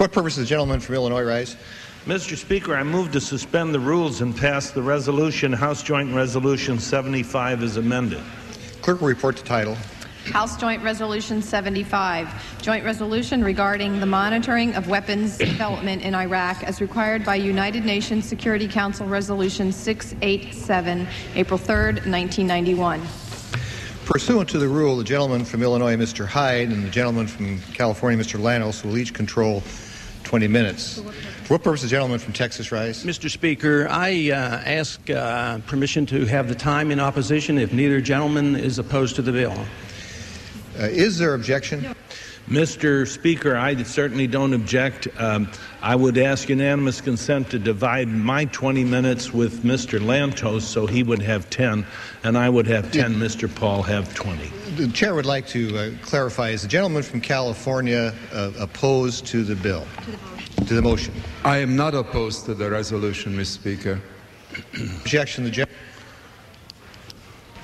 For what purpose does the gentleman from Illinois rise? Mr. Speaker, I move to suspend the rules and pass the resolution, House Joint Resolution 75, as amended. Clerk will report the title. House Joint Resolution 75, Joint Resolution regarding the monitoring of weapons development in Iraq as required by United Nations Security Council Resolution 687, April 3rd, 1991. Pursuant to the rule, the gentleman from Illinois, Mr. Hyde, and the gentleman from California, Mr. Lanos, will each control 20 minutes. For what purpose does the gentleman from Texas rise? Mr. Speaker, I ask permission to have the time in opposition if neither gentleman is opposed to the bill. Is there objection? Mr. Speaker, I certainly don't object. I would ask unanimous consent to divide my 20 minutes with Mr. Lantos, so he would have 10, and I would have 10. Mr. Paul have 20. The chair would like to clarify, is the gentleman from California opposed to the bill? To the motion? I am not opposed to the resolution, Mr. Speaker. Objection.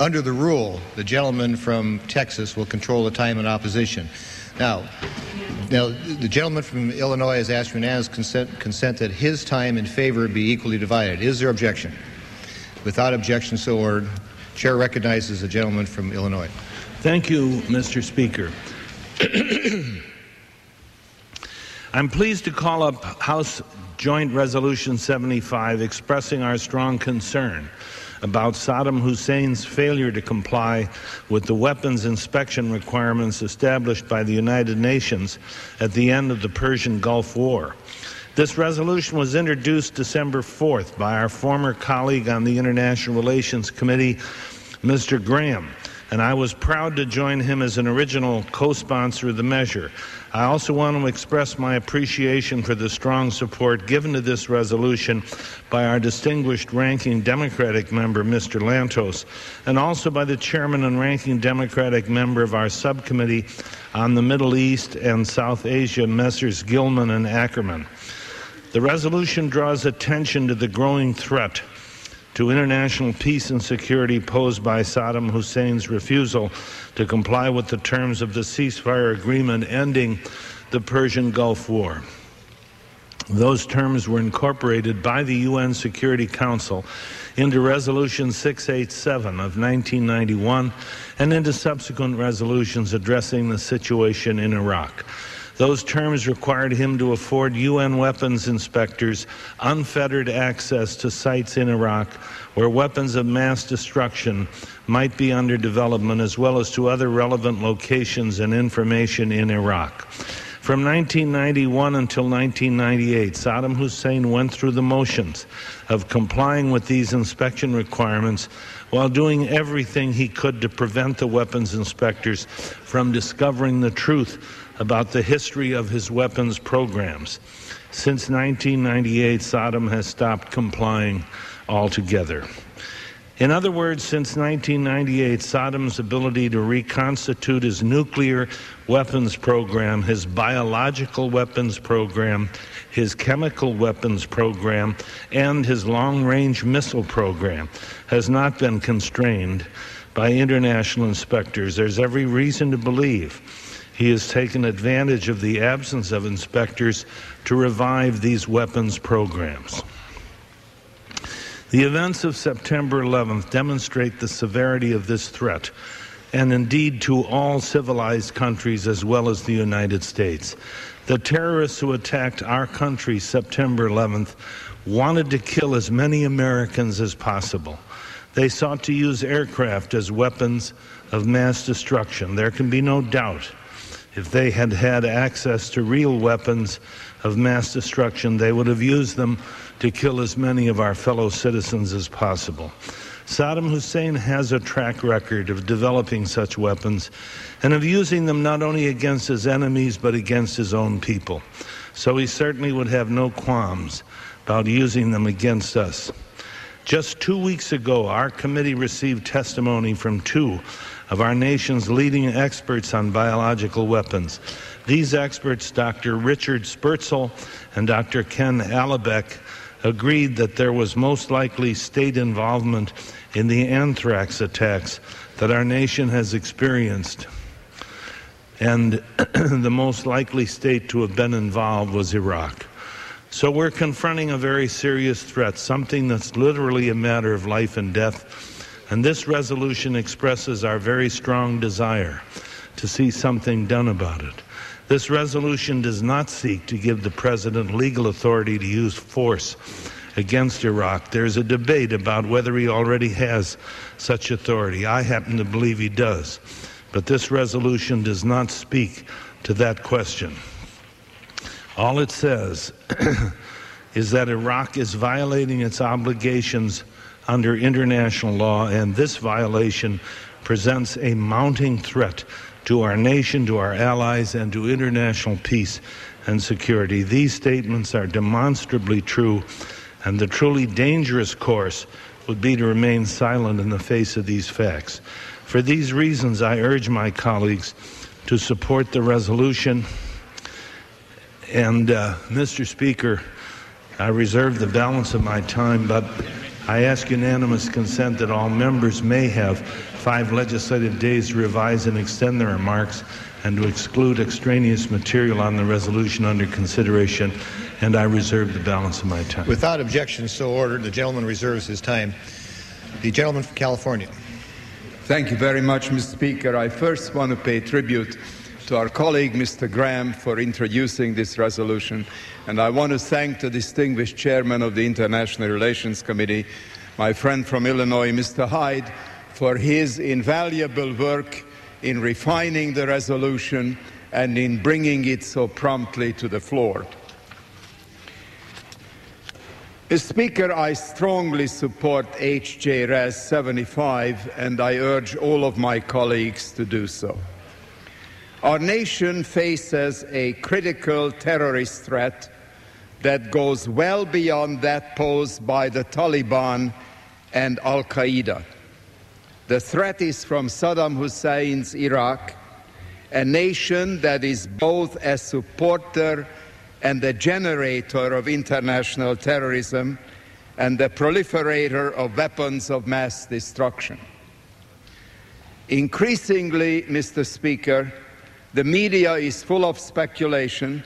Under the rule, the gentleman from Texas will control the time in opposition. Now, the gentleman from Illinois has asked unanimous consent that his time in favor be equally divided. Is there objection? Without objection, so ordered. Chair recognizes the gentleman from Illinois. Thank you, Mr. Speaker. I'm pleased to call up House Joint Resolution 75, expressing our strong concern about Saddam Hussein's failure to comply with the weapons inspection requirements established by the United Nations at the end of the Persian Gulf War. This resolution was introduced December 4th by our former colleague on the International Relations Committee, Mr. Graham, and I was proud to join him as an original co-sponsor of the measure. I also want to express my appreciation for the strong support given to this resolution by our distinguished ranking Democratic member, Mr. Lantos, and also by the chairman and ranking Democratic member of our subcommittee on the Middle East and South Asia, Messrs. Gilman and Ackerman. The resolution draws attention to the growing threat to international peace and security posed by Saddam Hussein's refusal to comply with the terms of the ceasefire agreement ending the Persian Gulf War. Those terms were incorporated by the UN Security Council into Resolution 687 of 1991 and into subsequent resolutions addressing the situation in Iraq. Those terms required him to afford UN weapons inspectors unfettered access to sites in Iraq where weapons of mass destruction might be under development, as well as to other relevant locations and information in Iraq. From 1991 until 1998, Saddam Hussein went through the motions of complying with these inspection requirements while doing everything he could to prevent the weapons inspectors from discovering the truth about the history of his weapons programs. Since 1998, Saddam has stopped complying altogether. In other words, since 1998, Saddam's ability to reconstitute his nuclear weapons program, his biological weapons program, his chemical weapons program, and his long-range missile program has not been constrained by international inspectors. There's every reason to believe he has taken advantage of the absence of inspectors to revive these weapons programs. The events of September 11th demonstrate the severity of this threat, and indeed to all civilized countries as well as the United States. The terrorists who attacked our country September 11th wanted to kill as many Americans as possible. They sought to use aircraft as weapons of mass destruction. There can be no doubt if they had had access to real weapons of mass destruction, they would have used them to kill as many of our fellow citizens as possible. Saddam Hussein has a track record of developing such weapons and of using them not only against his enemies but against his own people. So he certainly would have no qualms about using them against us. Just 2 weeks ago, our committee received testimony from two of our nation's leading experts on biological weapons. These experts, Dr. Richard Spurzel and Dr. Ken Allebeck, agreed that there was most likely state involvement in the anthrax attacks that our nation has experienced. and the most likely state to have been involved was Iraq. So we're confronting a very serious threat, something that's literally a matter of life and death, and this resolution expresses our very strong desire to see something done about it. This resolution does not seek to give the President legal authority to use force against Iraq. There's a debate about whether he already has such authority. I happen to believe he does, but this resolution does not speak to that question. All it says is that Iraq is violating its obligations under international law, and this violation presents a mounting threat to our nation, to our allies, and to international peace and security. These statements are demonstrably true, and the truly dangerous course would be to remain silent in the face of these facts. For these reasons, I urge my colleagues to support the resolution. And, Mr. Speaker, I reserve the balance of my time, but I ask unanimous consent that all members may have 5 legislative days to revise and extend their remarks and to exclude extraneous material on the resolution under consideration, and I reserve the balance of my time. Without objection, so ordered. The gentleman reserves his time. The gentleman from California. Thank you very much, Mr. Speaker. I first want to pay tribute to our colleague, Mr. Graham, for introducing this resolution. And I want to thank the distinguished chairman of the International Relations Committee, my friend from Illinois, Mr. Hyde, for his invaluable work in refining the resolution and in bringing it so promptly to the floor. Mr. Speaker, I strongly support H.J.Res 75, and I urge all of my colleagues to do so. Our nation faces a critical terrorist threat that goes well beyond that posed by the Taliban and Al-Qaeda. The threat is from Saddam Hussein's Iraq, a nation that is both a supporter and a generator of international terrorism and the proliferator of weapons of mass destruction. Increasingly, Mr. Speaker, the media is full of speculation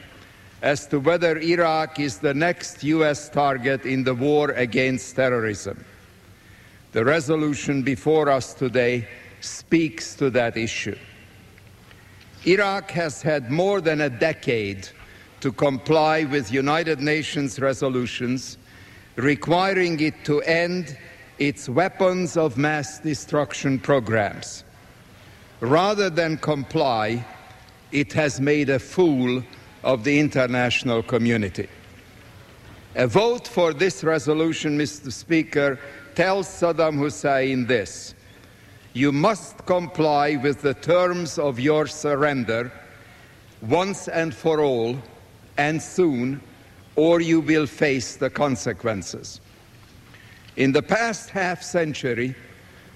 as to whether Iraq is the next U.S. target in the war against terrorism. The resolution before us today speaks to that issue. Iraq has had more than a decade to comply with United Nations resolutions requiring it to end its weapons of mass destruction programs. Rather than comply, it has made a fool of the international community. A vote for this resolution, Mr. Speaker, tells Saddam Hussein this: you must comply with the terms of your surrender once and for all and soon, or you will face the consequences. In the past half-century,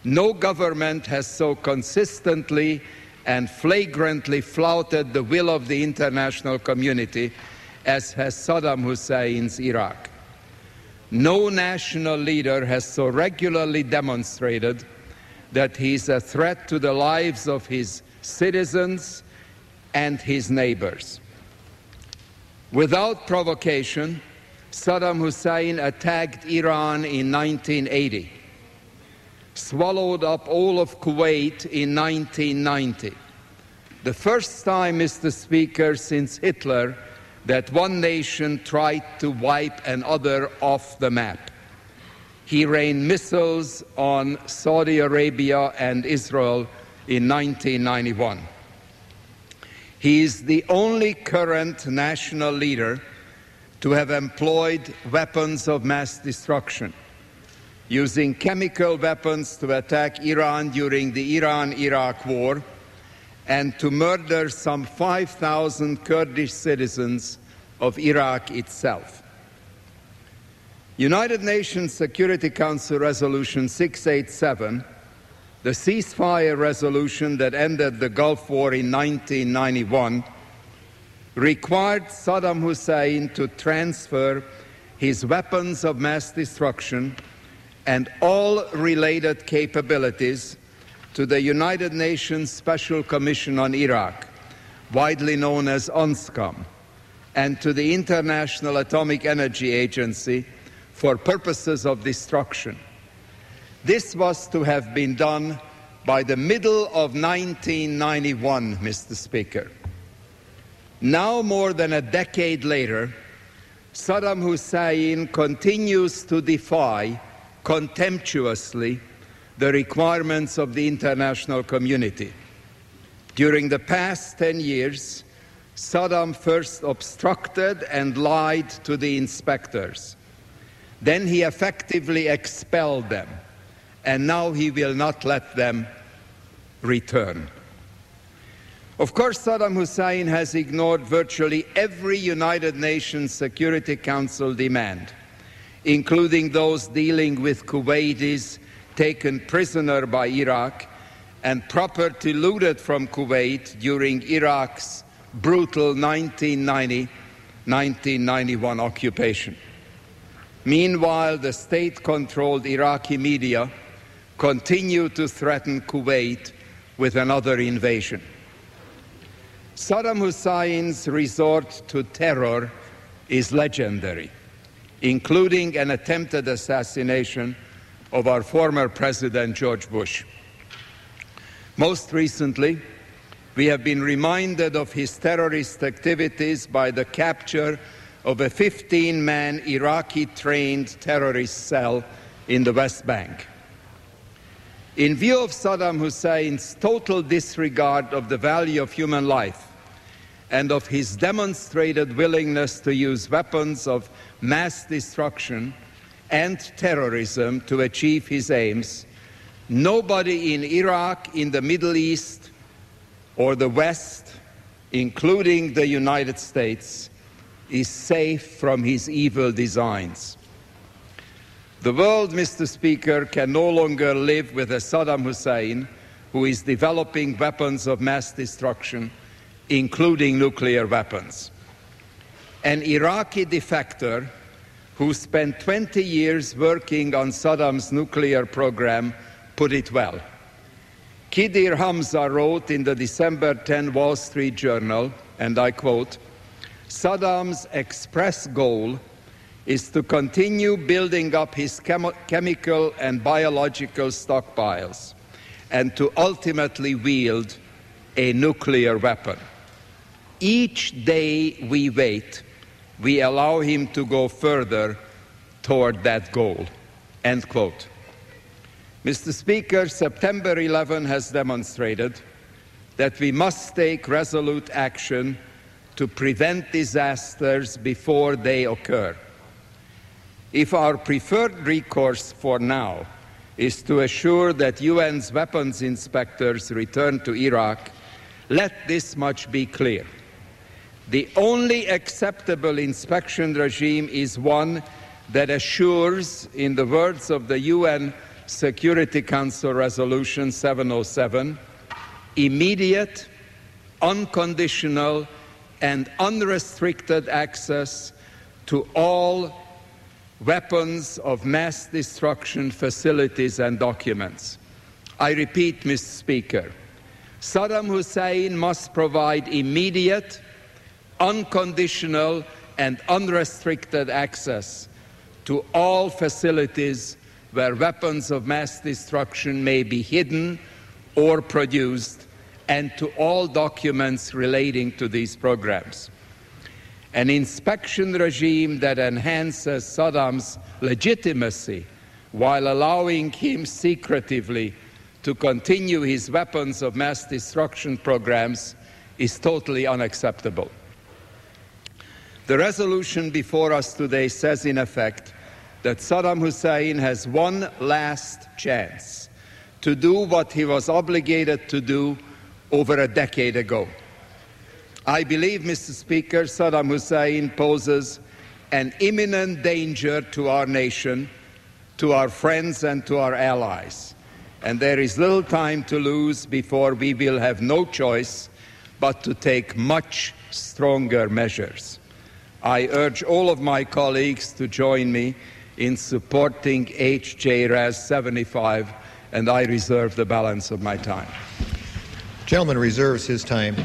no government has so consistently and flagrantly flouted the will of the international community as has Saddam Hussein's Iraq. No national leader has so regularly demonstrated that he is a threat to the lives of his citizens and his neighbors. Without provocation, Saddam Hussein attacked Iran in 1980, swallowed up all of Kuwait in 1990. The first time, Mr. Speaker, since Hitler that one nation tried to wipe another off the map. He rained missiles on Saudi Arabia and Israel in 1991. He is the only current national leader to have employed weapons of mass destruction, using chemical weapons to attack Iran during the Iran-Iraq War and to murder some 5,000 Kurdish citizens of Iraq itself. United Nations Security Council Resolution 687, the ceasefire resolution that ended the Gulf War in 1991, required Saddam Hussein to transfer his weapons of mass destruction and all related capabilities to the United Nations Special Commission on Iraq, widely known as UNSCOM, and to the International Atomic Energy Agency for purposes of destruction. This was to have been done by the middle of 1991, Mr. Speaker. Now, more than a decade later, Saddam Hussein continues to defy contemptuously the requirements of the international community. During the past 10 years, Saddam first obstructed and lied to the inspectors. Then he effectively expelled them, and now he will not let them return. Of course, Saddam Hussein has ignored virtually every United Nations Security Council demand, including those dealing with Kuwaitis taken prisoner by Iraq and property looted from Kuwait during Iraq's brutal 1990-1991 occupation. Meanwhile, the state-controlled Iraqi media continue to threaten Kuwait with another invasion. Saddam Hussein's resort to terror is legendary, including an attempted assassination of our former President George Bush. Most recently, we have been reminded of his terrorist activities by the capture of a 15-man Iraqi-trained terrorist cell in the West Bank. In view of Saddam Hussein's total disregard of the value of human life and of his demonstrated willingness to use weapons of mass destruction and terrorism to achieve his aims, nobody in Iraq, in the Middle East, or the West, including the United States, is safe from his evil designs. The world, Mr. Speaker, can no longer live with a Saddam Hussein who is developing weapons of mass destruction, including nuclear weapons. An Iraqi defector who spent 20 years working on Saddam's nuclear program put it well. Khidir Hamza wrote in the December 10 Wall Street Journal, and I quote, "Saddam's express goal is to continue building up his chemical and biological stockpiles and to ultimately wield a nuclear weapon. Each day we wait, we allow him to go further toward that goal." End quote. Mr. Speaker, September 11 has demonstrated that we must take resolute action to prevent disasters before they occur. If our preferred recourse for now is to assure that UN's weapons inspectors return to Iraq, let this much be clear. The only acceptable inspection regime is one that assures, in the words of the UN Security Council Resolution 707, immediate, unconditional, and unrestricted access to all weapons of mass destruction facilities and documents. I repeat, Mr. Speaker, Saddam Hussein must provide immediate, unconditional, and unrestricted access to all facilities where weapons of mass destruction may be hidden or produced, and to all documents relating to these programs. An inspection regime that enhances Saddam's legitimacy while allowing him secretively to continue his weapons of mass destruction programs is totally unacceptable. The resolution before us today says, in effect, that Saddam Hussein has one last chance to do what he was obligated to do over a decade ago. I believe, Mr. Speaker, Saddam Hussein poses an imminent danger to our nation, to our friends and to our allies. And there is little time to lose before we will have no choice but to take much stronger measures. I urge all of my colleagues to join me in supporting H.J.Res 75, and I reserve the balance of my time. Gentleman reserves his time.